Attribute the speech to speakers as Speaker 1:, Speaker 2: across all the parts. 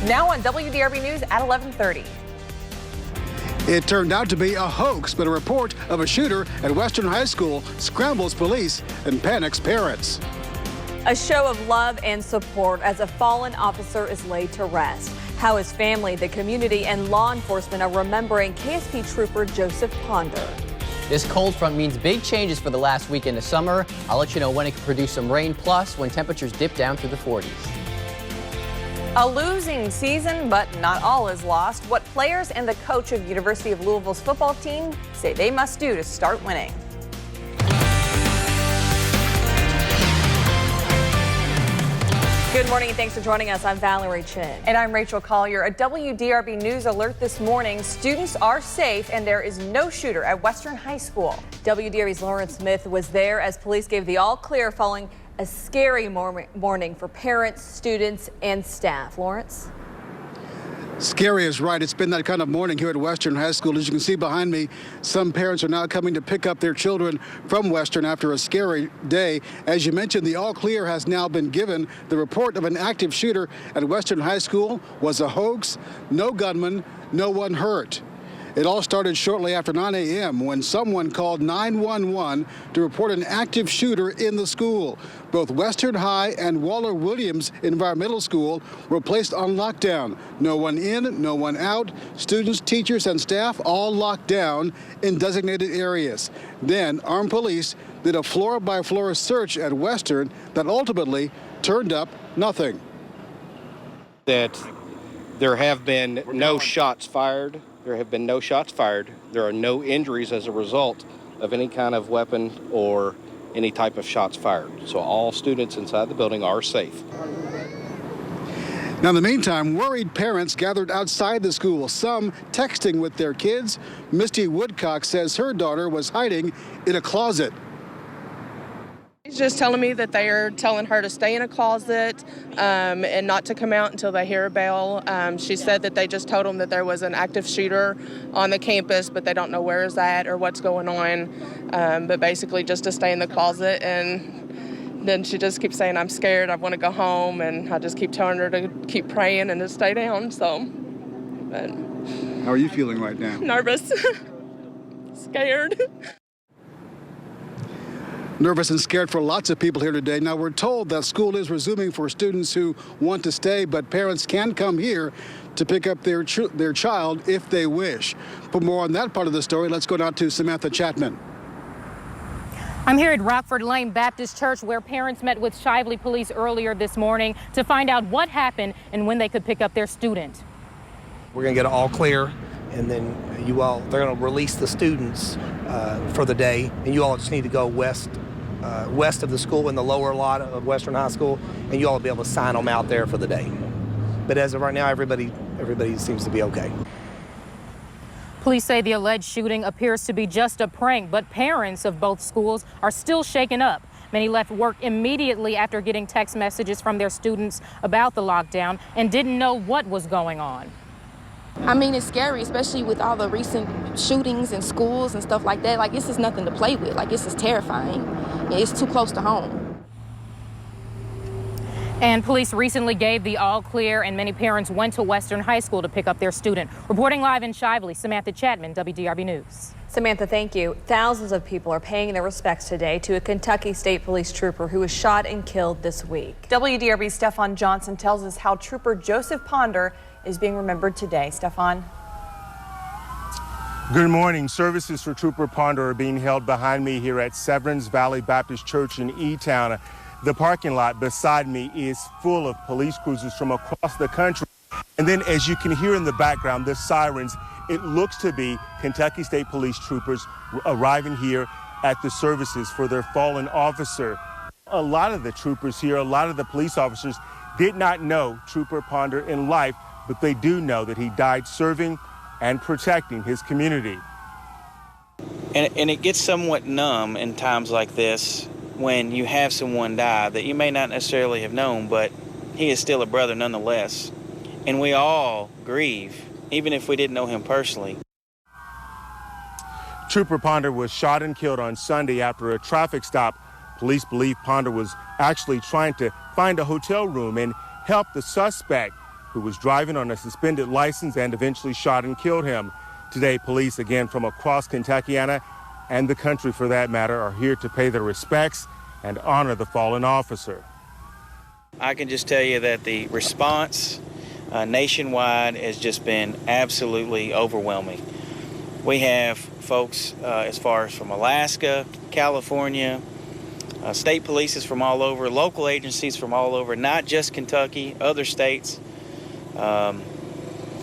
Speaker 1: Now on WDRB News at 11:30.
Speaker 2: It turned out to be a hoax, but a report of a shooter at Western High School scrambles police and panics parents.
Speaker 1: A show of love and support as a fallen officer is laid to rest. How his family, the community, and law enforcement are remembering KSP Trooper Joseph Ponder.
Speaker 3: This cold front means big changes for the last weekend of summer. I'll let you know when it can produce some rain, plus when temperatures dip down through the 40s.
Speaker 1: A losing season, but not all is lost. What players and the coach of University of Louisville's football team say they must do to start winning. Good morning and thanks for joining us. I'm Valerie Chin. And I'm Rachel Collier. A WDRB News alert this morning. Students are safe and there is no shooter at Western High School. WDRB's Lauren Smith was there as police gave the all clear following a scary morning for parents, students, and staff. Lawrence?
Speaker 2: Scary is right. It's been that kind of morning here at Western High School. As you can see behind me, some parents are now coming to pick up their children from Western after a scary day. As you mentioned, the all clear has now been given. The report of an active shooter at Western High School was a hoax. No gunman, no one hurt. It all started shortly after 9 a.m. when someone called 911 to report an active shooter in the school. Both Western High and Waller Williams Environmental School were placed on lockdown. No one in, no one out. Students, teachers, and staff all locked down in designated areas. Then armed police did a floor-by-floor search at Western that ultimately turned up nothing.
Speaker 4: That there have been no shots fired. There have been no shots fired. There are no injuries as a result of any kind of weapon or any type of shots fired. So all students inside the building are safe.
Speaker 2: Now, in the meantime, worried parents gathered outside the school, some texting with their kids. Misty Woodcock says her daughter was hiding in a closet.
Speaker 5: He's just telling me that they are telling her to stay in a closet and not to come out until they hear a bell. She said that they just told them that there was an active shooter on the campus, but they don't know where is that or what's going on. But basically just to stay in the closet. And then she just keeps saying, I'm scared, I want to go home. And I just keep telling her to keep praying and to stay down. But
Speaker 2: how are you feeling right now?
Speaker 5: Nervous, scared.
Speaker 2: Nervous and scared for lots of people here today. Now, we're told that school is resuming for students who want to stay, but parents can come here to pick up their child if they wish. For more on that part of the story, let's go down to Samantha Chapman.
Speaker 6: I'm here at Rockford Lane Baptist Church, where parents met with Shively police earlier this morning to find out what happened and when they could pick up their student.
Speaker 7: We're going to get it all clear, and then they're going to release the students for the day, and you all just need to go west of the school in the lower lot of Western High School, and you all will be able to sign them out there for the day. But as of right now, everybody seems to be okay.
Speaker 6: Police say the alleged shooting appears to be just a prank, but parents of both schools are still shaken up. Many left work immediately after getting text messages from their students about the lockdown and didn't know what was going on.
Speaker 8: I mean, it's scary, especially with all the recent shootings in schools and stuff like that. Like, this is nothing to play with. Like, this is terrifying. It's too close to home.
Speaker 6: And police recently gave the all clear, and many parents went to Western High School to pick up their student. Reporting live in Shively, Samantha Chapman, WDRB News.
Speaker 1: Samantha, thank you. Thousands of people are paying their respects today to a Kentucky State Police trooper who was shot and killed this week. WDRB's Stefan Johnson tells us how Trooper Joseph Ponder is being remembered today. Stefan.
Speaker 9: Good morning. Services for Trooper Ponder are being held behind me here at Severance Valley Baptist Church in E-Town. The parking lot beside me is full of police cruisers from across the country. And then, as you can hear in the background, the sirens, it looks to be Kentucky State Police troopers arriving here at the services for their fallen officer. A lot of the troopers here, a lot of the police officers did not know Trooper Ponder in life, but they do know that he died serving and protecting his community.
Speaker 10: And it gets somewhat numb in times like this when you have someone die that you may not necessarily have known, but he is still a brother nonetheless. And we all grieve, even if we didn't know him personally.
Speaker 9: Trooper Ponder was shot and killed on Sunday after a traffic stop. Police believe Ponder was actually trying to find a hotel room and help the suspect who was driving on a suspended license and eventually shot and killed him. Today, police, again from across Kentuckiana and the country for that matter, are here to pay their respects and honor the fallen officer.
Speaker 10: I can just tell you that the response nationwide has just been absolutely overwhelming. We have folks as far as from Alaska, California, state polices from all over, local agencies from all over, not just Kentucky, other states.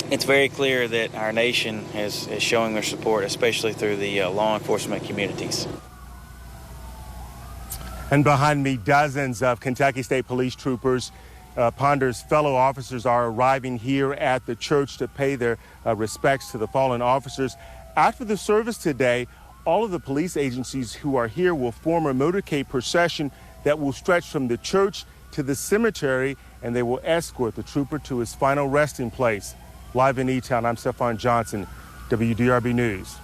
Speaker 10: It's very clear that our nation is showing their support, especially through the law enforcement communities.
Speaker 9: And behind me, dozens of Kentucky State Police troopers, Ponder's fellow officers, are arriving here at the church to pay their respects to the fallen officers. After the service today, all of the police agencies who are here will form a motorcade procession that will stretch from the church to the cemetery, and they will escort the trooper to his final resting place. Live in E-Town, I'm Stephon Johnson, WDRB News.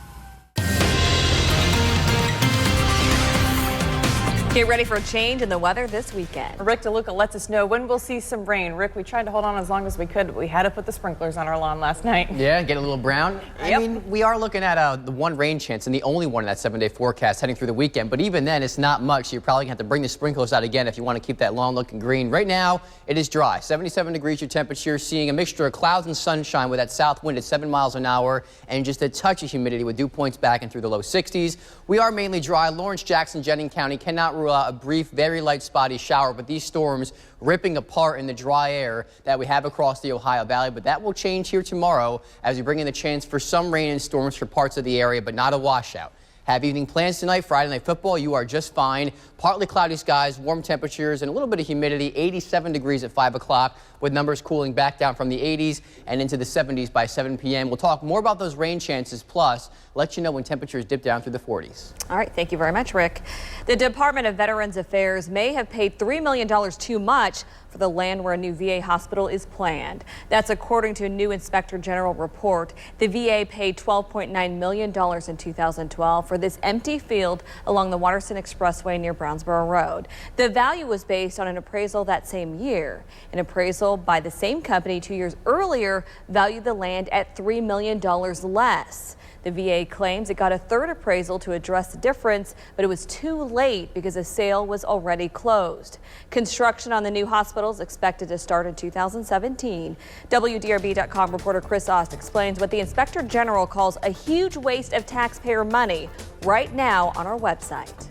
Speaker 1: Get ready for a change in the weather this weekend. Rick DeLuca lets us know when we'll see some rain. Rick, we tried to hold on as long as we could, but we had to put the sprinklers on our lawn last night.
Speaker 3: Yeah, get a little brown.
Speaker 1: Yep.
Speaker 3: I mean, we are looking at the one rain chance and the only one in that 7-day forecast heading through the weekend. But even then, it's not much. So you're probably going to have to bring the sprinklers out again if you want to keep that lawn looking green. Right now, it is dry. 77 degrees your temperature, seeing a mixture of clouds and sunshine with that south wind at 7 miles an hour and just a touch of humidity with dew points back and through the low 60s. We are mainly dry. Lawrence, Jackson, Jennings County cannot rule out a brief, very light spotty shower, but these storms ripping apart in the dry air that we have across the Ohio Valley. But that will change here tomorrow as we bring in the chance for some rain and storms for parts of the area, but not a washout. Have evening plans tonight, Friday Night Football, you are just fine. Partly cloudy skies, warm temperatures, and a little bit of humidity, 87 degrees at 5 o'clock, with numbers cooling back down from the 80s and into the 70s by 7 p.m. We'll talk more about those rain chances, plus let you know when temperatures dip down through the 40s.
Speaker 1: All right, thank you very much, Rick. The Department of Veterans Affairs may have paid $3 million too much for the land where a new VA hospital is planned. That's according to a new Inspector General report. The VA paid $12.9 million in 2012 for this empty field along the Watterson Expressway near Brownsboro Road. The value was based on an appraisal that same year. An appraisal by the same company 2 years earlier valued the land at $3 million less. The VA claims it got a third appraisal to address the difference, but it was too late because the sale was already closed. Construction on the new hospital is expected to start in 2017. WDRB.com reporter Chris Ost explains what the Inspector General calls a huge waste of taxpayer money right now on our website.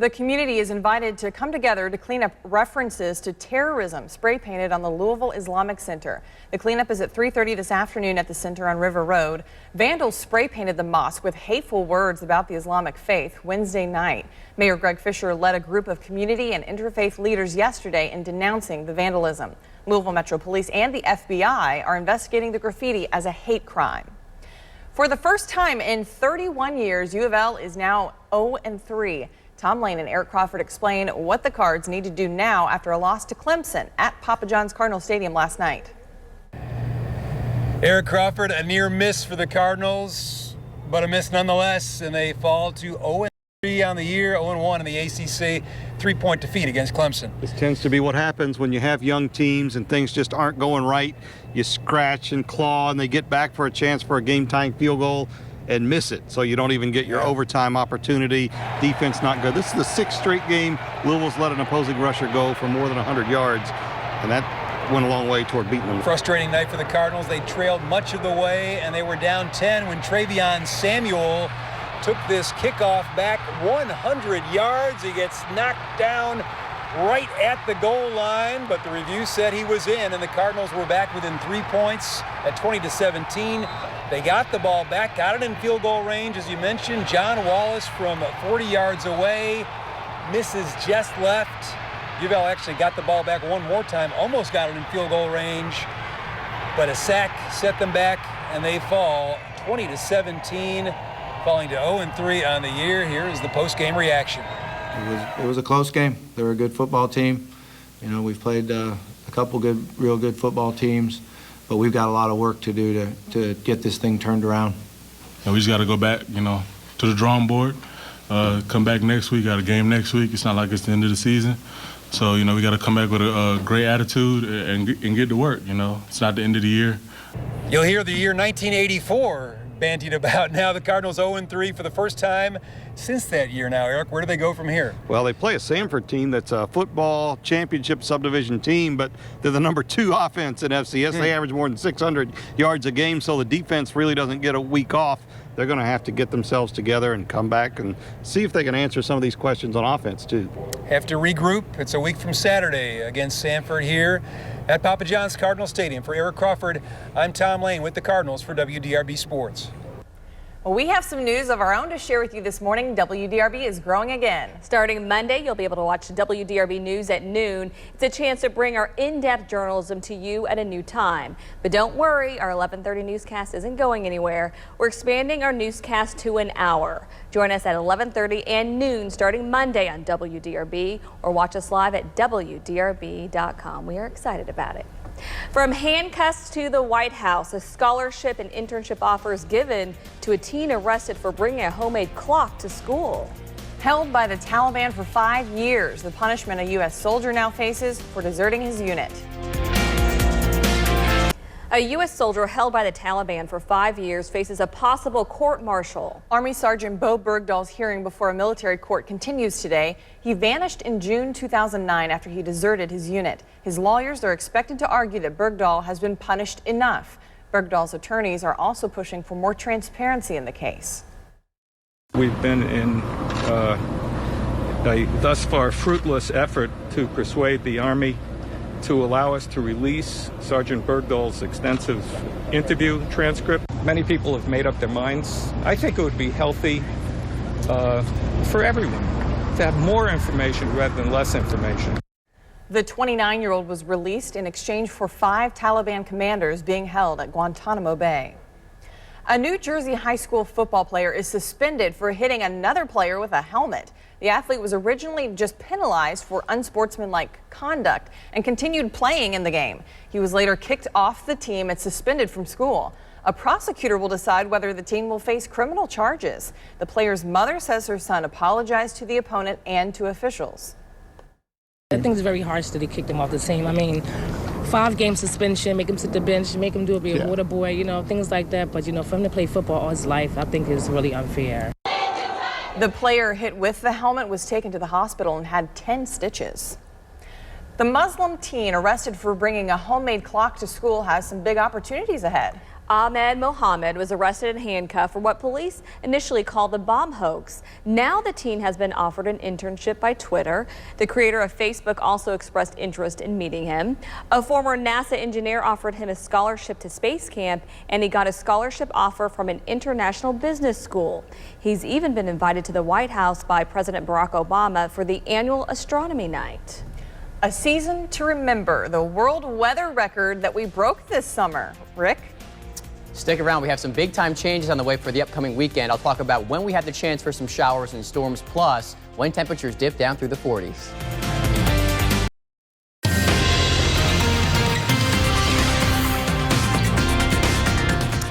Speaker 1: The community is invited to come together to clean up references to terrorism spray painted on the Louisville Islamic Center. The cleanup is at 3:30 this afternoon at the center on River Road. Vandals spray painted the mosque with hateful words about the Islamic faith Wednesday night. Mayor Greg Fisher led a group of community and interfaith leaders yesterday in denouncing the vandalism. Louisville Metro Police and the FBI are investigating the graffiti as a hate crime. For the first time in 31 years, U of L is now 0-3. Tom Lane and Eric Crawford explain what the Cards need to do now after a loss to Clemson at Papa John's Cardinal Stadium last night.
Speaker 11: Eric Crawford, a near miss for the Cardinals, but a miss nonetheless, and they fall to 0-3 on the year, 0-1 in the ACC, 3-point defeat against Clemson.
Speaker 12: This tends to be what happens when you have young teams and things just aren't going right. You scratch and claw, and they get back for a chance for a game-tying field goal and miss it, so you don't even get your overtime opportunity. Defense not good. This is the 6th straight game Louisville's let an opposing rusher go for more than 100 yards, and that went a long way toward beating them.
Speaker 11: Frustrating night for the Cardinals. They trailed much of the way, and they were down 10 when Travion Samuel took this kickoff back 100 yards. He gets knocked down right at the goal line, but the review said he was in, and the Cardinals were back within 3 points at 20-17. They got the ball back, got it in field goal range, as you mentioned. John Wallace from 40 yards away misses just left. U of L actually got the ball back one more time, almost got it in field goal range, but a sack set them back, and they fall 20-17, falling to 0-3 on the year. Here is the post-game reaction.
Speaker 13: It was a close game. They were a good football team. You know, we've played a couple real good football teams, but we've got a lot of work to do to get this thing turned around.
Speaker 14: And we just got to go back, to the drawing board. Come back next week. Got a game next week. It's not like it's the end of the season. So, you know, we got to come back with a great attitude and get to work, you know. It's not the end of the year.
Speaker 11: You'll hear the year 1984 bandied about now. The Cardinals 0-3 for the first time since that year now. Eric, where do they go from here?
Speaker 12: Well, they play a Sanford team that's a football championship subdivision team, but they're the number 2 offense in FCS. They average more than 600 yards a game, so the defense really doesn't get a week off. They're going to have to get themselves together and come back and see if they can answer some of these questions on offense, too.
Speaker 11: Have to regroup. It's a week from Saturday against Sanford here at Papa John's Cardinal Stadium. For Eric Crawford, I'm Tom Lane with the Cardinals for WDRB Sports.
Speaker 1: Well, we have some news of our own to share with you this morning. WDRB is growing again. Starting Monday, you'll be able to watch WDRB News at noon. It's a chance to bring our in-depth journalism to you at a new time. But don't worry, our 11:30 newscast isn't going anywhere. We're expanding our newscast to an hour. Join us at 11:30 and noon starting Monday on WDRB, or watch us live at WDRB.com. We are excited about it. From handcuffs to the White House, a scholarship and internship offers given to a teen arrested for bringing a homemade clock to school. Held by the Taliban for 5 years, the punishment a U.S. soldier now faces for deserting his unit. A U.S. soldier held by the Taliban for 5 years faces a possible court-martial. Army Sergeant Bo Bergdahl's hearing before a military court continues today. He vanished in June 2009 after he deserted his unit. His lawyers are expected to argue that Bergdahl has been punished enough. Bergdahl's attorneys are also pushing for more transparency in the case.
Speaker 15: We've been in a thus far fruitless effort to persuade the Army to allow us to release Sergeant Bergdahl's extensive interview transcript. Many people have made up their minds. I think it would be healthy for everyone to have more information rather than less information.
Speaker 1: The 29-year-old was released in exchange for 5 Taliban commanders being held at Guantanamo Bay. A New Jersey high school football player is suspended for hitting another player with a helmet. The athlete was originally just penalized for unsportsmanlike conduct and continued playing in the game. He was later kicked off the team and suspended from school. A prosecutor will decide whether the team will face criminal charges. The player's mother says her son apologized to the opponent and to officials.
Speaker 16: I think it's very harsh that he kicked him off the team. I mean, 5-game suspension, make him sit the bench, make him do a bit of water boy, you know, things like that. But, you know, for him to play football all his life, I think is really unfair.
Speaker 1: The player hit with the helmet was taken to the hospital and had 10 stitches. The Muslim teen arrested for bringing a homemade clock to school has some big opportunities ahead. Ahmed Mohammed was arrested and handcuffed for what police initially called the bomb hoax. Now the teen has been offered an internship by Twitter. The creator of Facebook also expressed interest in meeting him. A former NASA engineer offered him a scholarship to space camp, and he got a scholarship offer from an international business school. He's even been invited to the White House by President Barack Obama for the annual astronomy night. A season to remember, the world weather record that we broke this summer. Rick?
Speaker 3: Stick around. We have some big-time changes on the way for the upcoming weekend. I'll talk about when we have the chance for some showers and storms, plus when temperatures dip down through the 40s.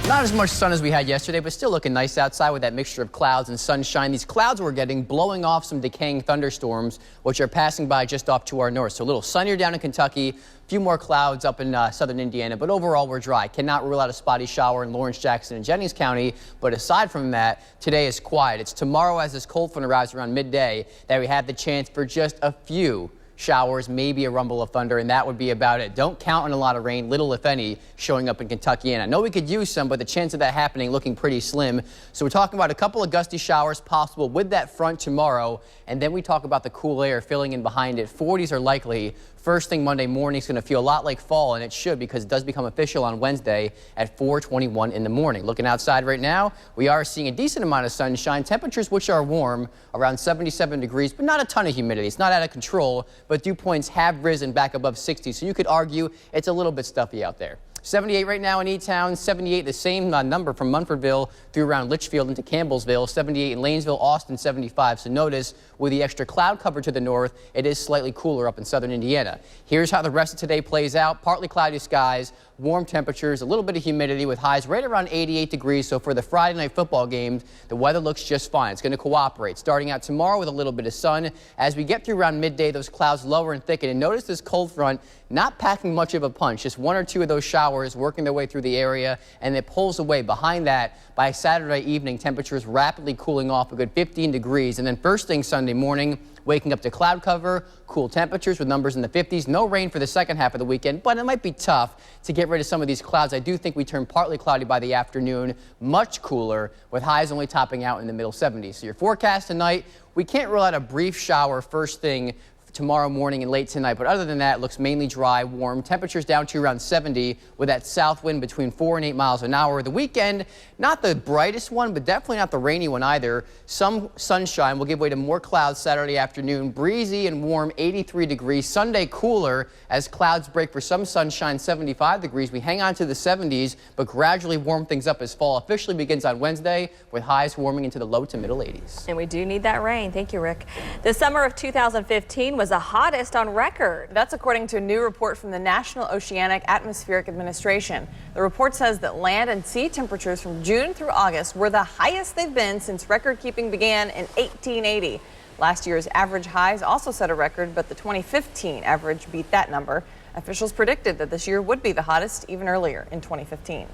Speaker 3: Not as much sun as we had yesterday, but still looking nice outside with that mixture of clouds and sunshine. These clouds we're getting blowing off some decaying thunderstorms, which are passing by just off to our north. So a little sunnier down in Kentucky, a few more clouds up in southern Indiana, but overall we're dry. Cannot rule out a spotty shower in Lawrence, Jackson, and Jennings County. But aside from that, today is quiet. It's tomorrow as this cold front arrives around midday that we have the chance for just a few showers, maybe a rumble of thunder, and that would be about it. Don't count on a lot of rain, little if any, showing up in Kentucky. And I know we could use some, but the chance of that happening looking pretty slim. So we're talking about a couple of gusty showers possible with that front tomorrow, and then we talk about the cool air filling in behind it. 40s are likely. First thing Monday morning is going to feel a lot like fall, and it should, because it does become official on Wednesday at 4:21 in the morning. Looking outside right now, we are seeing a decent amount of sunshine. Temperatures which are warm, around 77 degrees, but not a ton of humidity. It's not out of control, but dew points have risen back above 60, so you could argue it's a little bit stuffy out there. 78 right now in E-Town, 78 the same number from Munfordville through around Litchfield into Campbellsville, 78 in Lanesville, Austin 75. So notice with the extra cloud cover to the north, it is slightly cooler up in southern Indiana. Here's how the rest of today plays out. Partly cloudy skies, warm temperatures, a little bit of humidity with highs right around 88 degrees. So for the Friday night football games, the weather looks just fine. It's going to cooperate. Starting out tomorrow with a little bit of sun. As we get through around midday, those clouds lower and thicken. And notice this cold front not packing much of a punch. Just one or two of those showers working their way through the area, and it pulls away. Behind that, by Saturday evening, temperatures rapidly cooling off a good 15 degrees. And then first thing Sunday morning, waking up to cloud cover, cool temperatures with numbers in the 50s. No rain for the second half of the weekend, but it might be tough to get rid of some of these clouds. I do think we turn partly cloudy by the afternoon, much cooler, with highs only topping out in the middle 70s. So your forecast tonight, we can't rule out a brief shower first thing tomorrow morning and late tonight, but other than that, it looks mainly dry, warm. Temperatures down to around 70 with that south wind between 4 and 8 miles an hour. The weekend, not the brightest one, but definitely not the rainy one either. Some sunshine will give way to more clouds Saturday afternoon. Breezy and warm, 83 degrees. Sunday cooler as clouds break for some sunshine, 75 degrees. We hang on to the 70s, but gradually warm things up as fall officially begins on Wednesday with highs warming into the low to middle 80s.
Speaker 1: And we do need that rain. Thank you, Rick. The summer of 2015 was the hottest on record. That's according to a new report from the National Oceanic Atmospheric Administration. The report says that land and sea temperatures from June through August were the highest they've been since record keeping began in 1880. Last year's average highs also set a record, but the 2015 average beat that number. Officials predicted that this year would be the hottest even earlier in 2015.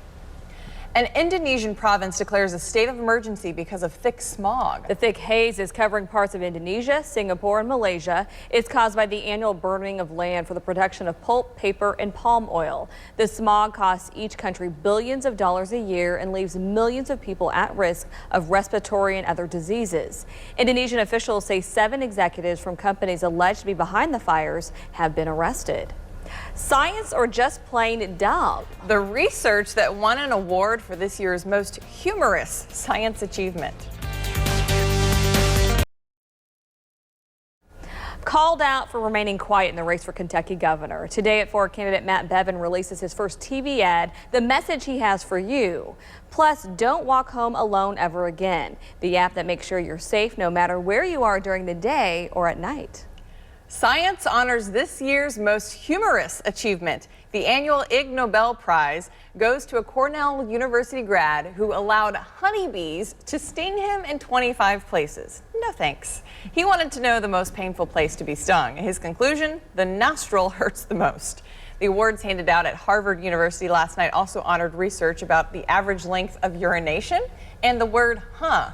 Speaker 1: An Indonesian province declares a state of emergency because of thick smog. The thick haze is covering parts of Indonesia, Singapore, and Malaysia. It's caused by the annual burning of land for the production of pulp, paper, and palm oil. The smog costs each country billions of dollars a year and leaves millions of people at risk of respiratory and other diseases. Indonesian officials say 7 executives from companies alleged to be behind the fires have been arrested. Science or just plain dumb? The research that won an award for this year's most humorous science achievement. Called out for remaining quiet in the race for Kentucky governor. Today at 4, candidate Matt Bevin releases his first TV ad, the message he has for you. Plus, don't walk home alone ever again. The app that makes sure you're safe no matter where you are during the day or at night. Science honors this year's most humorous achievement. The annual Ig Nobel Prize goes to a Cornell University grad who allowed honeybees to sting him in 25 places. No thanks. He wanted to know the most painful place to be stung. His conclusion, the nostril hurts the most. The awards handed out at Harvard University last night also honored research about the average length of urination and the word huh.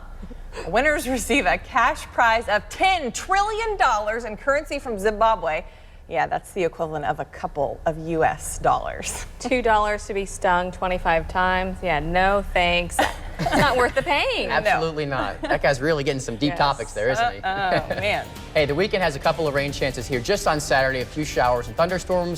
Speaker 1: Winners receive a cash prize of $10 trillion in currency from Zimbabwe. Yeah, that's the equivalent of a couple of U.S. dollars. $2 to be stung 25 times. Yeah, no thanks. It's not worth the pain.
Speaker 3: Absolutely not. That guy's really getting some deep topics there, isn't he?
Speaker 1: Oh, man.
Speaker 3: Hey, the weekend has a couple of rain chances here just on Saturday, a few showers and thunderstorms.